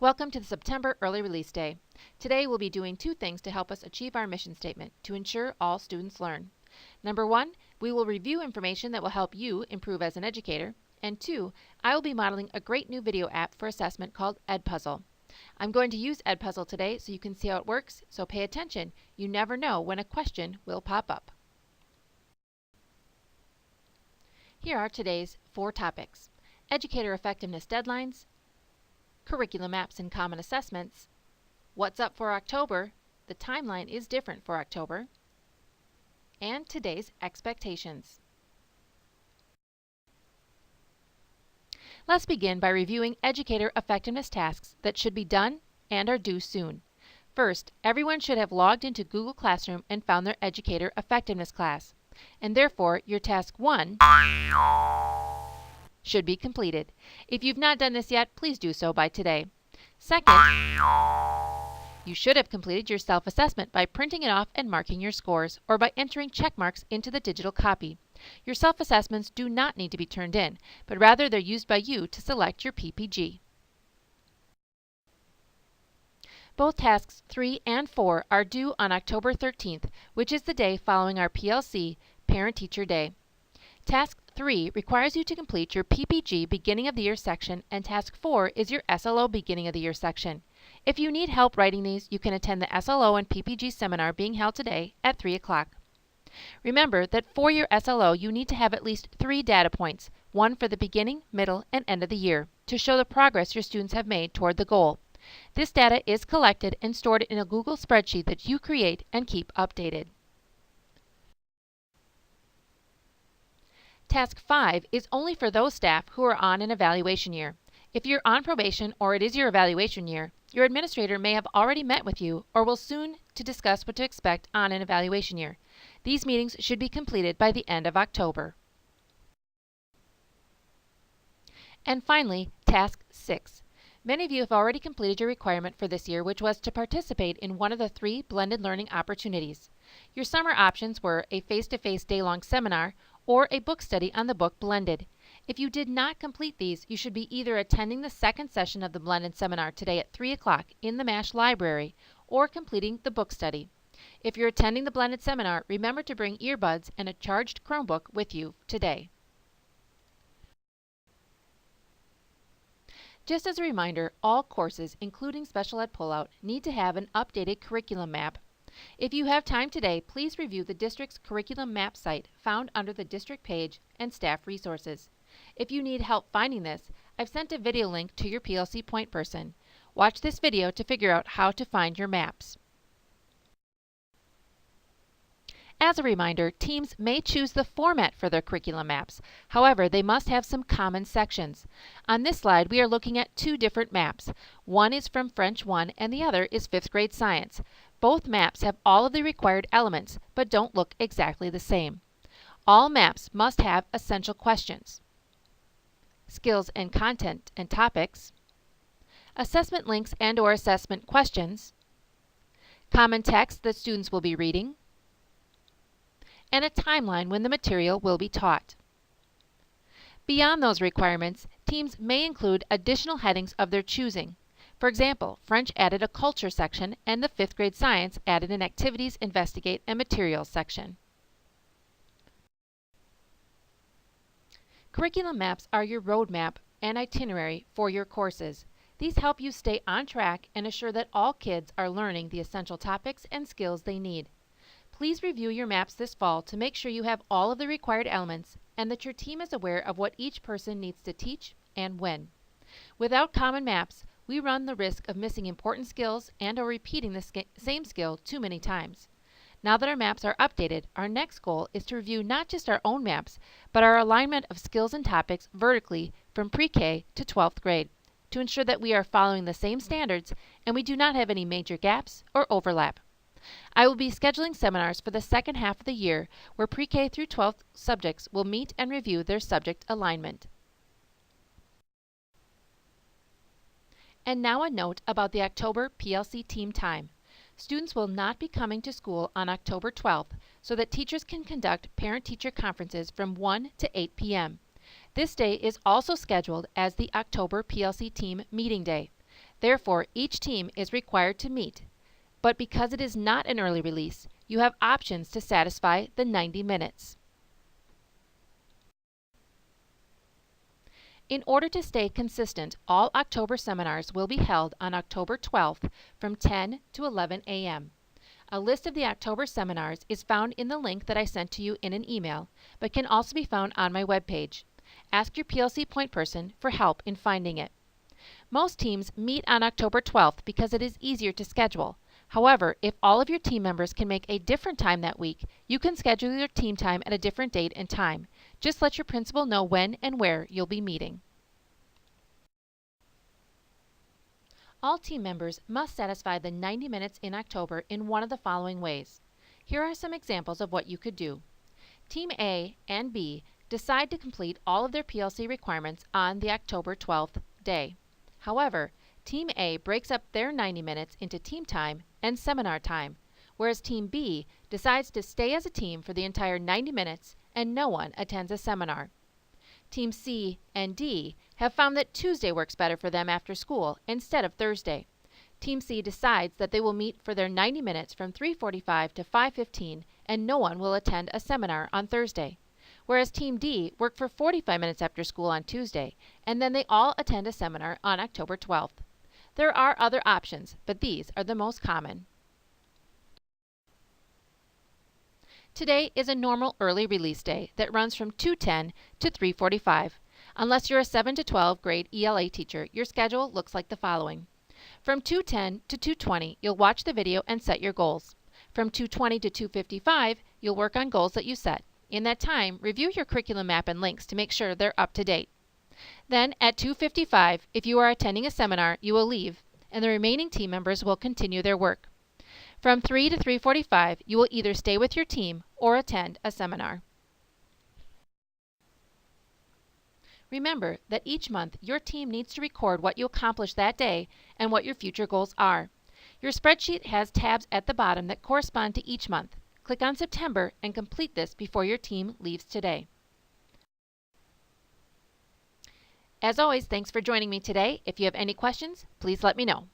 Welcome to the September Early Release Day. Today we'll be doing two things to help us achieve our mission statement to ensure all students learn. Number one, we will review information that will help you improve as an educator. And two, I will be modeling a great new video app for assessment called Edpuzzle. I'm going to use Edpuzzle today so you can see how it works, so pay attention. You never know when a question will pop up. Here are today's 4 topics: educator effectiveness deadlines, curriculum maps and common assessments, what's up for October, the timeline is different for October, and today's expectations. Let's begin by reviewing educator effectiveness tasks that should be done and are due soon. First, everyone should have logged into Google Classroom and found their educator effectiveness class, and therefore your task 1 should be completed. If you've not done this yet, please do so by today. Second, you should have completed your self-assessment by printing it off and marking your scores, or by entering check marks into the digital copy. Your self-assessments do not need to be turned in, but rather they're used by you to select your PPG. Both tasks 3 and 4 are due on October 13th, which is the day following our PLC Parent-Teacher Day. Task 3 requires you to complete your PPG Beginning of the Year section, and Task 4 is your SLO Beginning of the Year section. If you need help writing these, you can attend the SLO and PPG seminar being held today at 3 o'clock. Remember that for your SLO, you need to have at least 3 data points, one for the beginning, middle, and end of the year, to show the progress your students have made toward the goal. This data is collected and stored in a Google spreadsheet that you create and keep updated. Task 5 is only for those staff who are on an evaluation year. If you're on probation or it is your evaluation year, your administrator may have already met with you or will soon to discuss what to expect on an evaluation year. These meetings should be completed by the end of October. And finally, Task 6. Many of you have already completed your requirement for this year, which was to participate in one of the 3 blended learning opportunities. Your summer options were a face-to-face day-long seminar or a book study on the book Blended. If you did not complete these, you should be either attending the second session of the Blended seminar today at 3 o'clock in the MASH library or completing the book study. If you're attending the Blended seminar, remember to bring earbuds and a charged Chromebook with you today. Just as a reminder, all courses, including Special Ed Pullout, need to have an updated curriculum map. If you have time today, please review the district's curriculum map site found under the district page and staff resources. If you need help finding this, I've sent a video link to your PLC point person. Watch this video to figure out how to find your maps. As a reminder, teams may choose the format for their curriculum maps. However, they must have some common sections. On this slide, we are looking at 2 different maps. One is from French 1 and the other is 5th grade science. Both maps have all of the required elements, but don't look exactly the same. All maps must have essential questions, skills and content and topics, assessment links and/or assessment questions, common text that students will be reading, and a timeline when the material will be taught. Beyond those requirements, teams may include additional headings of their choosing. For example, French added a culture section and the 5th grade science added an activities, investigate, and materials section. Curriculum maps are your roadmap and itinerary for your courses. These help you stay on track and assure that all kids are learning the essential topics and skills they need. Please review your maps this fall to make sure you have all of the required elements and that your team is aware of what each person needs to teach and when. Without common maps, we run the risk of missing important skills and/or repeating the same skill too many times. Now that our maps are updated, our next goal is to review not just our own maps, but our alignment of skills and topics vertically from pre-K to 12th grade to ensure that we are following the same standards and we do not have any major gaps or overlap. I will be scheduling seminars for the second half of the year where pre-K through 12th subjects will meet and review their subject alignment. And now a note about the October PLC team time. Students will not be coming to school on October 12th so that teachers can conduct parent-teacher conferences from 1 to 8 p.m. This day is also scheduled as the October PLC team meeting day. Therefore, each team is required to meet. But because it is not an early release, you have options to satisfy the 90 minutes. In order to stay consistent, all October seminars will be held on October 12th from 10 to 11 a.m. A list of the October seminars is found in the link that I sent to you in an email, but can also be found on my webpage. Ask your PLC point person for help in finding it. Most teams meet on October 12th because it is easier to schedule. However, if all of your team members can make a different time that week, you can schedule your team time at a different date and time. Just let your principal know when and where you'll be meeting. All team members must satisfy the 90 minutes in October in one of the following ways. Here are some examples of what you could do. Team A and B decide to complete all of their PLC requirements on the October 12th day. However, Team A breaks up their 90 minutes into team time and seminar time, whereas Team B decides to stay as a team for the entire 90 minutes and no one attends a seminar. Team C and D have found that Tuesday works better for them after school instead of Thursday. Team C decides that they will meet for their 90 minutes from 3:45 to 5:15 and no one will attend a seminar on Thursday. Whereas Team D work for 45 minutes after school on Tuesday and then they all attend a seminar on October 12th. There are other options, but these are the most common. Today is a normal early release day that runs from 2:10 to 3:45. Unless you're a 7 to 12 grade ELA teacher, your schedule looks like the following. From 2:10 to 2:20, you'll watch the video and set your goals. From 2:20 to 2:55, you'll work on goals that you set. In that time, review your curriculum map and links to make sure they're up to date. Then at 2:55, if you are attending a seminar, you will leave, and the remaining team members will continue their work. From 3 to 3:45, you will either stay with your team or attend a seminar. Remember that each month your team needs to record what you accomplished that day and what your future goals are. Your spreadsheet has tabs at the bottom that correspond to each month. Click on September and complete this before your team leaves today. As always, thanks for joining me today. If you have any questions, please let me know.